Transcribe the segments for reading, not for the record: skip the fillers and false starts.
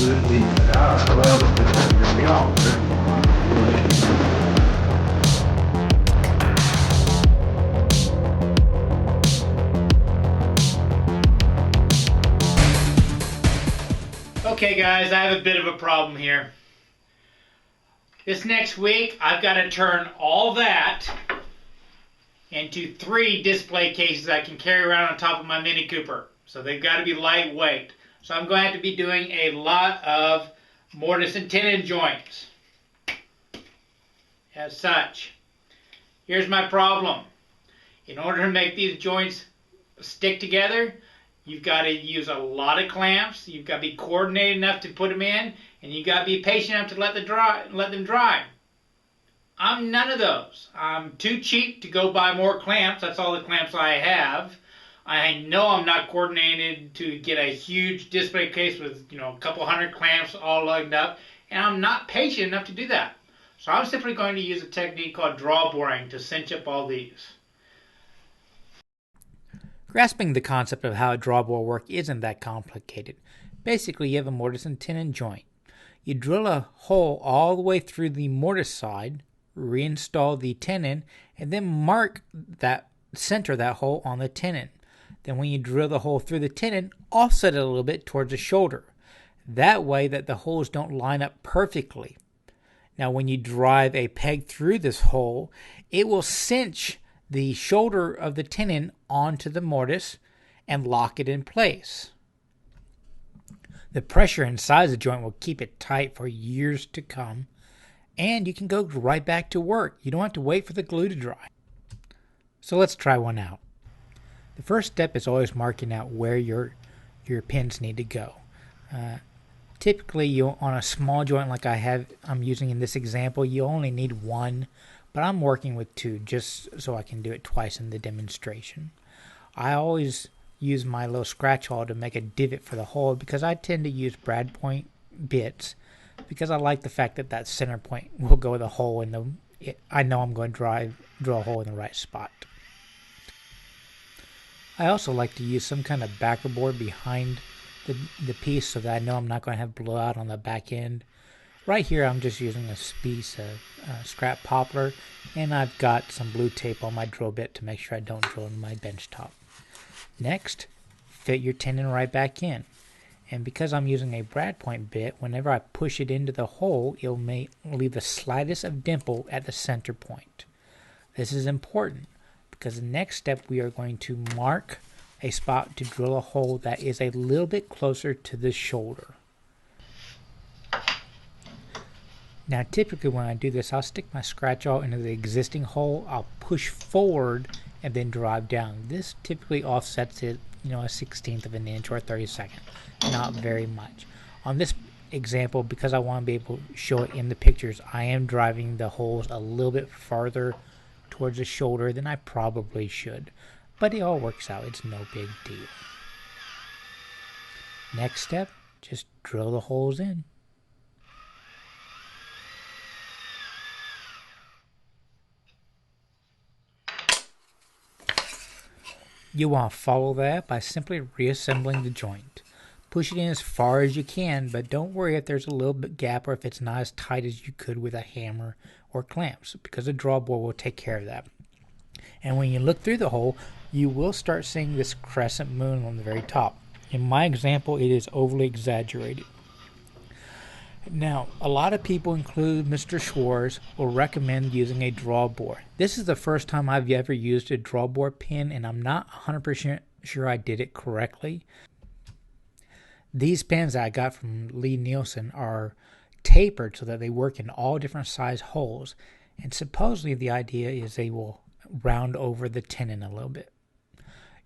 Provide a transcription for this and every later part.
Okay guys, I have a bit of a problem here. This next week, I've got to turn all that into 3 display cases I can carry around on top of my Mini Cooper. So they've got to be lightweight. So I'm going to have to be doing a lot of mortise and tenon joints. As such, here's my problem. In order to make these joints stick together, you've got to use a lot of clamps. You've got to be coordinated enough to put them in, and you've got to be patient enough to let them dry. I'm none of those. I'm too cheap to go buy more clamps. That's all the clamps I have. I know I'm not coordinated to get a huge display case with, a couple hundred clamps all lugged up, and I'm not patient enough to do that. So I'm simply going to use a technique called drawboring to cinch up all these. Grasping the concept of how a drawbore works isn't that complicated. Basically, you have a mortise and tenon joint. You drill a hole all the way through the mortise side, reinstall the tenon, and then mark that center that hole on the tenon. Then when you drill the hole through the tenon, offset it a little bit towards the shoulder. That way that the holes don't line up perfectly. Now when you drive a peg through this hole, it will cinch the shoulder of the tenon onto the mortise and lock it in place. The pressure inside the joint will keep it tight for years to come, and you can go right back to work. You don't have to wait for the glue to dry. So let's try one out. The first step is always marking out where your pins need to go. Typically, on a small joint like I'm using in this example, you only need 1. But I'm working with 2 just so I can do it twice in the demonstration. I always use my little scratch awl to make a divot for the hole because I tend to use brad point bits because I like the fact that that center point will go with a hole in I know I'm going to drill a hole in the right spot. I also like to use some kind of backer board behind the piece so that I know I'm not going to have blowout on the back end. Right here I'm just using a piece of scrap poplar, and I've got some blue tape on my drill bit to make sure I don't drill in my bench top. Next, fit your tenon right back in. And because I'm using a brad point bit, whenever I push it into the hole, it'll leave the slightest of dimple at the center point. This is important because the next step we are going to mark a spot to drill a hole that is a little bit closer to the shoulder. Now typically when I do this, I'll stick my scratch awl into the existing hole, I'll push forward and then drive down. This typically offsets it, a 1/16 of an inch or a 32nd, not very much. On this example, because I want to be able to show it in the pictures, I am driving the holes a little bit farther towards the shoulder than I probably should. But it all works out, it's no big deal. Next step, just drill the holes in. You want to follow that by simply reassembling the joint. Push it in as far as you can, but don't worry if there's a little bit gap or if it's not as tight as you could with a hammer or clamps, because the drawbore will take care of that. And when you look through the hole, you will start seeing this crescent moon on the very top. In my example, it is overly exaggerated. Now, a lot of people, include Mr. Schwartz, will recommend using a drawbore. This is the first time I've ever used a drawbore pin, and I'm not 100% sure I did it correctly. These pins that I got from Lee Nielsen are tapered so that they work in all different size holes, and supposedly the idea is they will round over the tenon a little bit.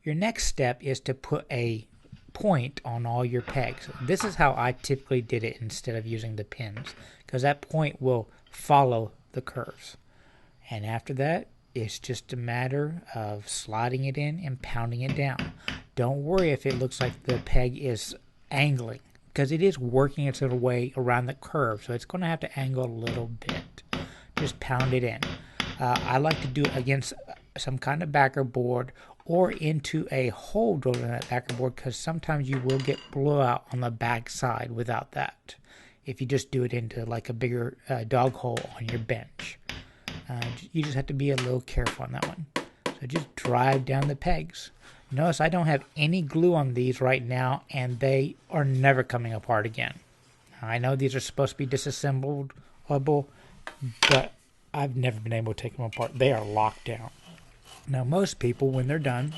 Your next step is to put a point on all your pegs. This is how I typically did it instead of using the pins, because that point will follow the curves. And after that, it's just a matter of sliding it in and pounding it down. Don't worry if it looks like the peg is angling, because it is working its little way around the curve, so it's going to have to angle a little bit. Just pound it in. I like to do it against some kind of backer board or into a hole drilled in that backer board, because sometimes you will get blowout on the back side without that. If you just do it into like a bigger dog hole on your bench. You just have to be a little careful on that one. So just drive down the pegs. Notice I don't have any glue on these right now, and they are never coming apart again. I know these are supposed to be disassemblable, but I've never been able to take them apart. They are locked down. Now most people, when they're done,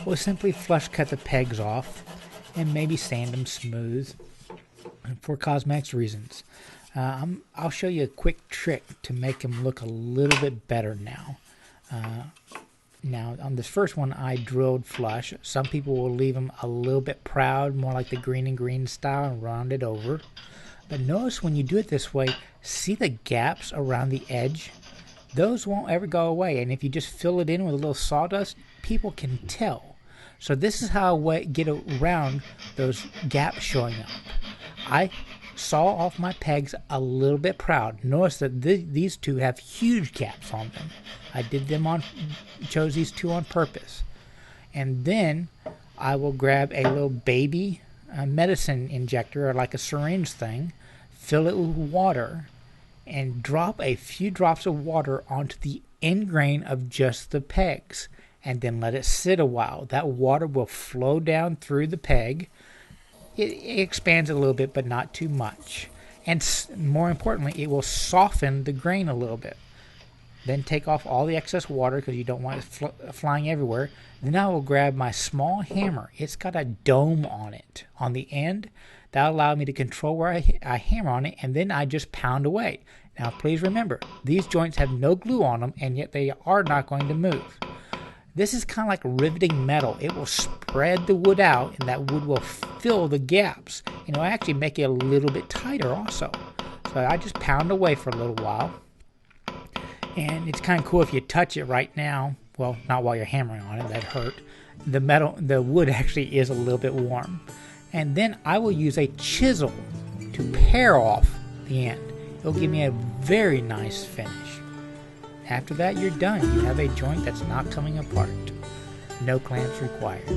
will simply flush cut the pegs off and maybe sand them smooth for cosmetics reasons. I'll show you a quick trick to make them look a little bit better now. Now, on this first one, I drilled flush. Some people will leave them a little bit proud, more like the green and green style, and round it over. But notice when you do it this way, see the gaps around the edge? Those won't ever go away. And if you just fill it in with a little sawdust, people can tell. So this is how I get around those gaps showing up. I saw off my pegs a little bit proud. Notice that these two have huge gaps on them. I chose these two on purpose. And then I will grab a little baby medicine injector, or like a syringe thing, fill it with water, and drop a few drops of water onto the end grain of just the pegs, and then let it sit a while. That water will flow down through the peg. It expands a little bit, but not too much. And more importantly, it will soften the grain a little bit. Then take off all the excess water, because you don't want it flying everywhere. Then I will grab my small hammer. It's got a dome on it on the end. That'll allow me to control where I hammer on it, and then I just pound away. Now please remember, these joints have no glue on them, and yet they are not going to move. This is kind of like riveting metal. It will spread the wood out, and that wood will fill the gaps. And it'll actually make it a little bit tighter also. So I just pound away for a little while. And it's kind of cool if you touch it right now. Well, not while you're hammering on it, that'd hurt. The wood actually is a little bit warm. And then I will use a chisel to pare off the end. It'll give me a very nice finish. After that, you're done. You have a joint that's not coming apart. No clamps required.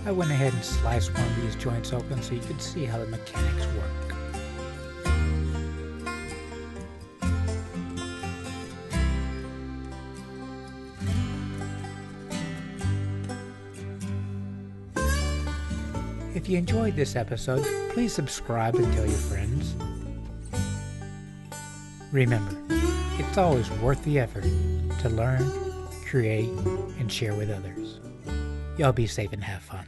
I went ahead and sliced one of these joints open so you could see how the mechanics work. If you enjoyed this episode, please subscribe and tell your friends. Remember, it's always worth the effort to learn, create, and share with others. Y'all be safe and have fun.